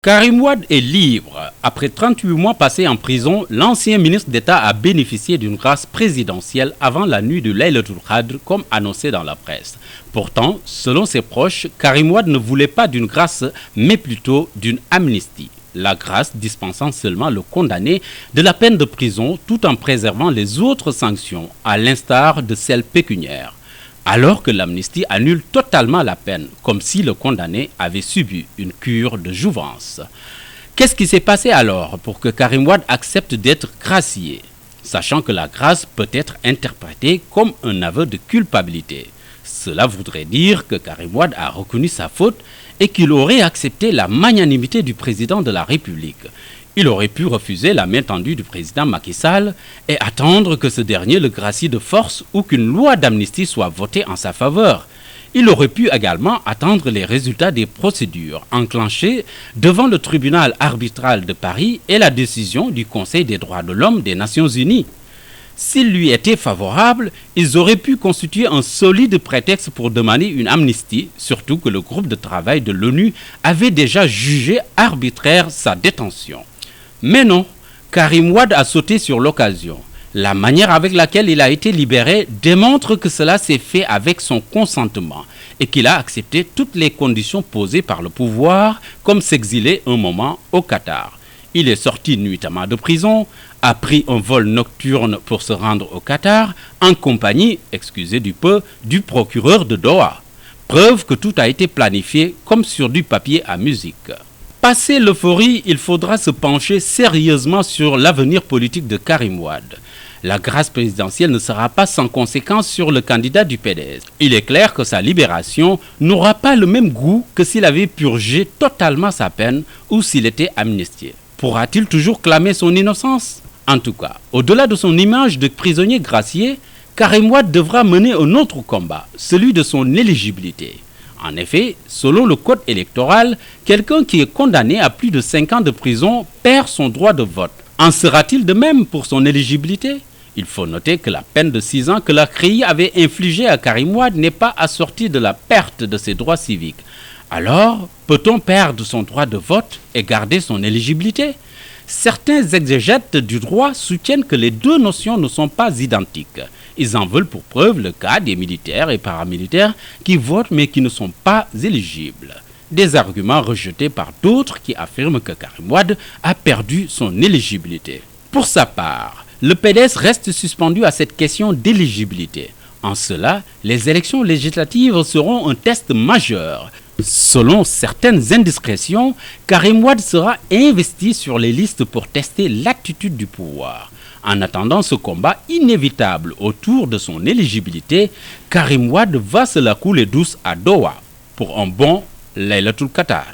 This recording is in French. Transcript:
Karim Wade est libre. Après 38 mois passés en prison, l'ancien ministre d'État a bénéficié d'une grâce présidentielle avant la nuit de Laylatul Qadr, comme annoncé dans la presse. Pourtant, selon ses proches, Karim Wade ne voulait pas d'une grâce, mais plutôt d'une amnistie. La grâce dispensant seulement le condamné de la peine de prison tout en préservant les autres sanctions, à l'instar de celles pécuniaires. Alors que l'amnistie annule totalement la peine, comme si le condamné avait subi une cure de jouvence. Qu'est-ce qui s'est passé alors pour que Karim Wade accepte d'être gracié, sachant que la grâce peut être interprétée comme un aveu de culpabilité? Cela voudrait dire que Karim Wade a reconnu sa faute et qu'il aurait accepté la magnanimité du président de la République. Il aurait pu refuser la main tendue du président Macky Sall et attendre que ce dernier le gracie de force ou qu'une loi d'amnistie soit votée en sa faveur. Il aurait pu également attendre les résultats des procédures enclenchées devant le tribunal arbitral de Paris et la décision du Conseil des droits de l'homme des Nations Unies. S'il lui était favorable, ils auraient pu constituer un solide prétexte pour demander une amnistie, surtout que le groupe de travail de l'ONU avait déjà jugé arbitraire sa détention. Mais non, Karim Wade a sauté sur l'occasion. La manière avec laquelle il a été libéré démontre que cela s'est fait avec son consentement et qu'il a accepté toutes les conditions posées par le pouvoir, comme s'exiler un moment au Qatar. Il est sorti nuitamment de prison, a pris un vol nocturne pour se rendre au Qatar, en compagnie, excusez du peu, du procureur de Doha. Preuve que tout a été planifié comme sur du papier à musique. Passé l'euphorie, il faudra se pencher sérieusement sur l'avenir politique de Karim Wade. La grâce présidentielle ne sera pas sans conséquence sur le candidat du PDS. Il est clair que sa libération n'aura pas le même goût que s'il avait purgé totalement sa peine ou s'il était amnistié. Pourra-t-il toujours clamer son innocence? En tout cas, au-delà de son image de prisonnier gracié, Karim Wade devra mener un autre combat, celui de son éligibilité. En effet, selon le code électoral, quelqu'un qui est condamné à plus de 5 ans de prison perd son droit de vote. En sera-t-il de même pour son éligibilité? Il faut noter que la peine de 6 ans que la CREI avait infligée à Karim Wade n'est pas assortie de la perte de ses droits civiques. Alors, peut-on perdre son droit de vote et garder son éligibilité? Certains exégètes du droit soutiennent que les deux notions ne sont pas identiques. Ils en veulent pour preuve le cas des militaires et paramilitaires qui votent mais qui ne sont pas éligibles. Des arguments rejetés par d'autres qui affirment que Karim Wade a perdu son éligibilité. Pour sa part, le PDS reste suspendu à cette question d'éligibilité. En cela, les élections législatives seront un test majeur. Selon certaines indiscrétions, Karim Wade sera investi sur les listes pour tester l'attitude du pouvoir. En attendant ce combat inévitable autour de son éligibilité, Karim Wade va se la couler douce à Doha pour un bon Laylatul Qatar.